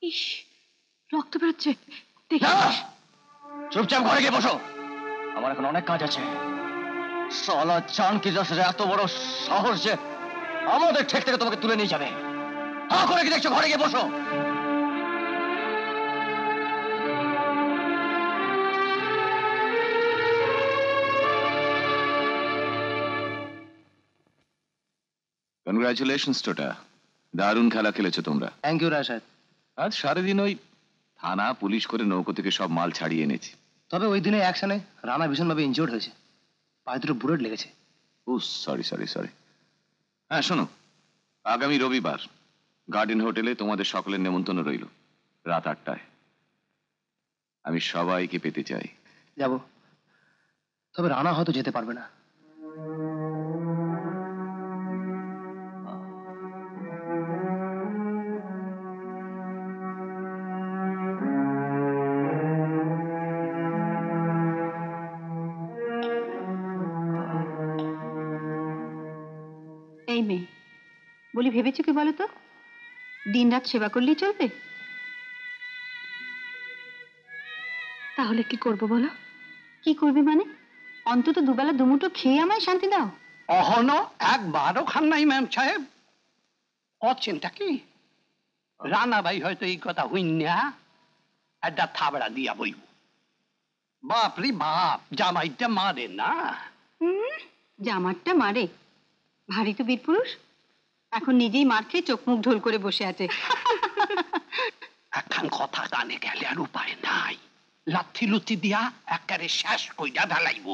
ইস, রক্ত বেরোচ্ছে। চুপচাপ ঘরে গিয়ে বসো, আমার এখন অনেক কাজ আছে। শালা চানকি দাসের এত বড় সাহস যে আমাদের ঠেক থেকে তোমাকে তুলে নিয়ে যাবে। হা করে কি দেখছো? ঘরে গিয়ে বসো। কনগ্রাচুলেশনস টোটা, দারুণ খেলা খেলেছো তোমরা। থ্যাংক ইউ রায় সাহেব। আজ সারাদিন ওই থানা পুলিশ করে নৌকো থেকে সব মাল ছাড়িয়ে এনেছি। তবে ওই দিনে অ্যাকশনে রানা ভীষণভাবে ইনজিওর্ড হয়েছে, পায়ে দুটো বুলেট লেগেছে। ও সরি সরি সরি। হ্যাঁ শোনো, আগামী রবিবার গার্ডেন হোটেলে তোমাদের সকলের নেমন্তন্ন রইল, রাত 8টায়। আমি সবাইকে পেতে চাই। যাব, তবে রানা হয়তো যেতে পারবে না। এই মেয়ে বলি, ভেবেছো কি বলো তো? দিন রাত সেবা করলেই চলবে? তাহলে কি করব বলো? কি করবে মানে? অন্তত দুবেলা দুমুঠো খেয়ে আমায় শান্তি দাও। অহন একবারও খান নাই ম্যাম সাহেব। অচিন্তা কি রানা ভাই হয়তো এই কথা হইনা একটা থাবড়া দিয়া বইব। বাপরে বাপ, জামাইটা মারে না। জামারটা মারে? ভারী তো বীর পুরুষ, এখন নিজেই মার খেয়ে চোখ মুখ ঢোল করে বসে আছে। একখান কথা কানে গেলে আর উপায় নাই, লাথি লুথি দিয়া একেবারে শেষ কইরা ঢালাইব।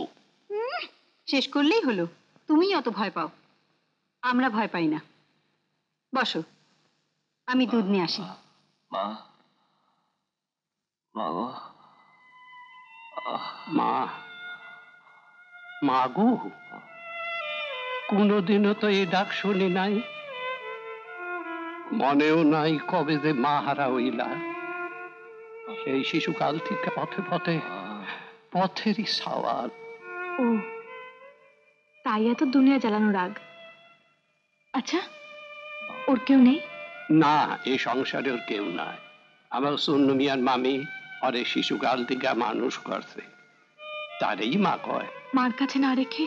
শেষ করলেই হলো। তুমি অত ভয় পাও, আমরা ভয় পাই না। বসো, আমি দুধ নিয়ে আসি। মা, মা গো, মা, মা গো, কোনদিনও তো এই ডাক শুনি নাই, মনেও নাই কবে যে মা হারা হইলা। সেই শিশুকাল থেকে পথে পথে পথেরই সওয়াল। ও তাই এত দুনিয়া জ্বালানো রাগ? আচ্ছা, ওর কেউ নেই? না, এই সংসারে ওর কেউ নাই। আমার সুন্নু মিয়ার মামি ওরে শিশুকাল থেকে মানুষ করছে, তারই মা কয়। মার কাছে না রেখে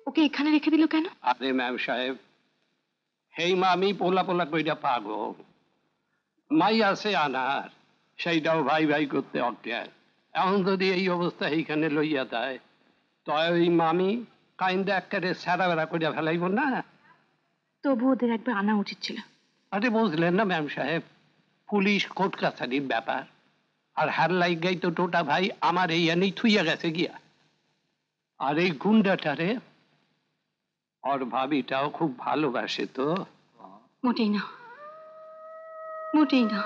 ওকে এখানে রেখে দিল কেন? আরে ম্যাম সাহেব, হেই মামি পোলা পোলা কইরা পাগল। মাই আছে আনার, সেইটাও ভাই ভাই করতে অজ্ঞান। এখন যদি এই অবস্থা এইখানে লইয়া দেয়, তয় ওই মামি কাইন্দা একেবারে সেরা বেড়া করিয়া ফেলাইব না। তবু ওদের একবার আনা উচিত ছিল। আরে বুঝলেন না ম্যাম সাহেব, পুলিশ কোর্ট কাছারির ব্যাপার, আর হার লাইগাই তো টোটা ভাই আমার এই এনেই থুইয়া গেছে গিয়া। আর এই গুন্ডাটারে ওর ভাবিটাও খুব ভালোবাসে তো। মোটেই না, মোটেই না।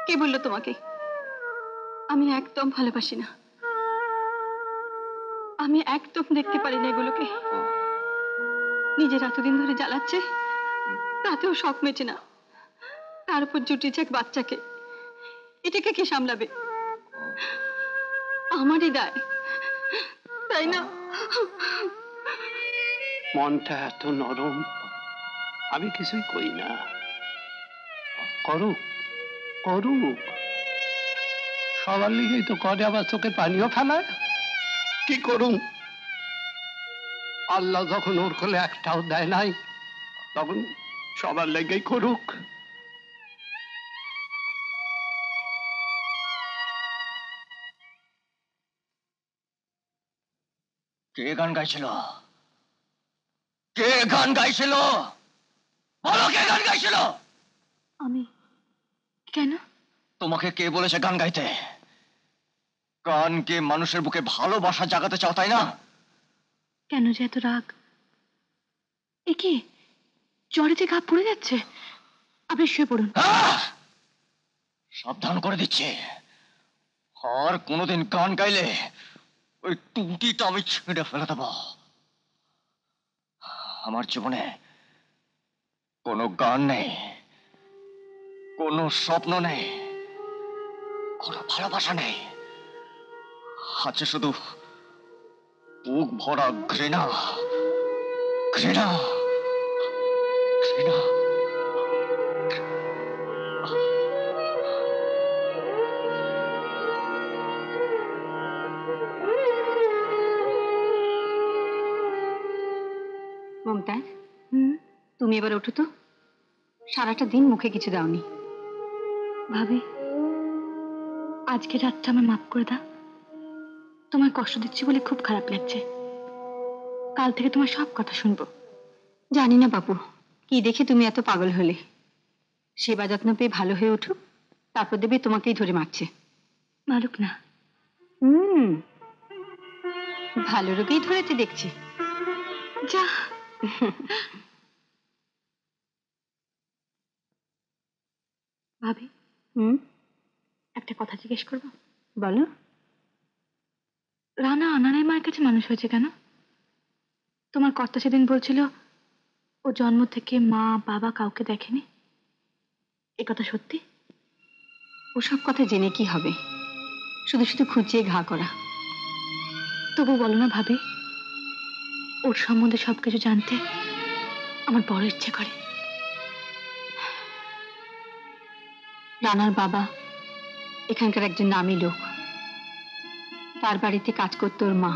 কে বললো তোমাকে? আমি একদম ভালোবাসি না, আমি একদম দেখতে পারি না এগুলোকে। নিজের এতদিন ধরে জ্বালাচ্ছে, তাতেও শখ মেটে না, তার উপর জুটিয়েছে এক বাচ্চাকে। এটাকে কে সামলাবে? আমারই দায়, তাই না? মনটা এত নরম, আমি কিছুই কই না। করুক করুক, সবার লিগেই তো করে, আবার চোখের পানিও ফেলায়। কি করুন, আল্লাহ যখন ওর কোলে একটাও দেয় নাই, তখন সবার লেগেই করুক। কে গান গাইছিল? কে গান গাইছিল? বলো, কে গান গাইছিল? আমি। কেন? তোমাকে কে বলেছে গান গাইতে? গানকে মানুষের বুকে ভালোবাসা জাগাতে চাও, তাই না? কেন যে এত রাগ? একে জ্বরে যে গা পুড়ে যাচ্ছে, আপনি শুয়ে পড়ুন। সাবধান করে দিচ্ছে, আর কোনোদিন গান গাইলে ওই টুটিটা আমি ছিঁড়ে ফেলে দেব। আমার জীবনে কোনো গান নেই, কোনো স্বপ্ন নেই, কোনো ভালোবাসা নেই, আছে শুধু বুক ভরা ঘৃণা, ঘৃণা, ঘৃণা। মমতাজ, তুমি এবার ওঠো তো। সারাটা দিন মুখে কিছু দাওনি। ভাবি, আজকে রাতটা আমার মাফ করে দাও। তোমার কষ্ট দিচ্ছি বলে খুব খারাপ লাগছে। কাল থেকে তোমার সব কথা শুনবো। জানি না বাবু, কি দেখে তুমি এত পাগল হলে। সেবা যত্ন পেয়ে ভালো হয়ে উঠুক, তারপর দেবে তোমাকেই ধরে মারছে। মারুক না। ভালো রোগেই ধরেছে দেখছি। যা। ভাবি, একটা কথা জিজ্ঞেস করবো? বলো। রানা আনানের মায়ের কাছে মানুষ হয়েছে কেন? তোমার কর্তা সেদিন বলছিল ও জন্ম থেকে মা বাবা কাউকে দেখেনি। এ কথা সত্যি? ওসব কথা জেনে কি হবে, শুধু শুধু খুঁচিয়ে ঘা করা। তবু বলো না ভাবি, ওর সম্বন্ধে সবকিছু জানতে আমার বড় ইচ্ছে করে। রানার বাবা এখানকার একজন নামী লোক। তার বাড়িতে কাজ করত ওর মা।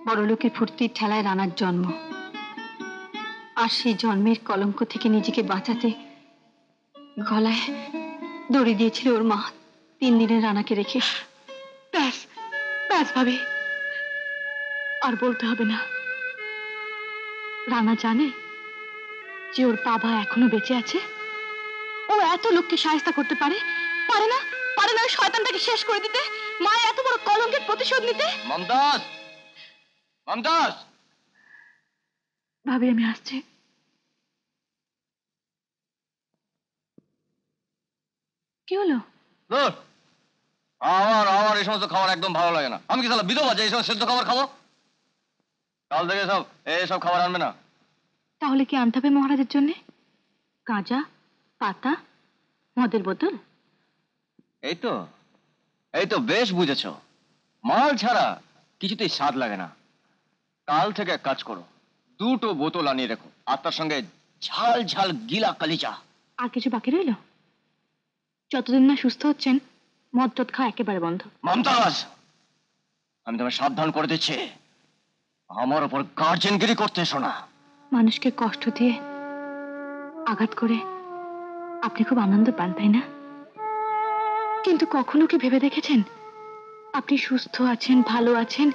বড় লোকের ফুর্তির ঠেলায় রানার জন্ম। আর সেই জন্মের কলঙ্ক থেকে নিজেকে বাঁচাতে গলায় দড়ি দিয়েছিল ওর মা 3 দিনের রানাকে রেখে। ব্যাস ব্যাস ভাবি, আর বলতে হবে না। রানা জানে যে ওর বাবা এখনো বেঁচে আছে। ও এত লোককে সাহায্য করতে পারে, পারে না? পারে না ওই শয়তানটাকে শেষ করে দিতে, মায়ের এত বড় কলঙ্কের প্রতিশোধ নিতে? মমতাজ, মমতাজ! ভাবি, আমি আসছি। কি হলো? ধুর, আমার আমার এই সমস্ত খাবার একদম ভালো লাগে না। আমি কি তাহলে বিধবা যে এই সমস্ত সেদ্ধ খাবার খাবো? কাল থেকে এইসব খাবার আনবে না। তাহলে কি আনতে হবে মহারাজের জন্য? কাঁচা পাতা, মদের বোতল? এই তো বেশ বুঝেছ। মাল ছাড়া কিছুতেই স্বাদ লাগে না। কাল থেকে এক কাজ করো, 2টো বোতল আনিয়ে রেখো, আর তার সঙ্গে ঝাল ঝাল গিলা কালিচা। আর কিছু বাকি রইল? যতদিন না সুস্থ হচ্ছেন মদ টদ খাওয়া একেবারে বন্ধ। মমতাজ, আমি তোমায় সাবধান করে দিচ্ছি, আমার ওপর গার্জেনগিরি করতে এসো না। মানুষকে কষ্ট দিয়ে আঘাত করে আপনি খুব আনন্দ পান, তাই না? কিন্তু কখনো কি ভেবে দেখেছেন আপনি সুস্থ আছেন, ভালো আছেন,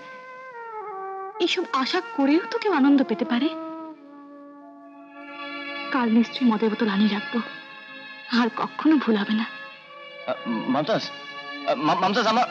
এসব আশা করেও তো কেউ আনন্দ পেতে পারে? কাল নিশ্চয়ই মদের বোতল আনিয়ে রাখবো, আর কখনো ভুল হবে না। মমতাজ, মমতাজ, আমার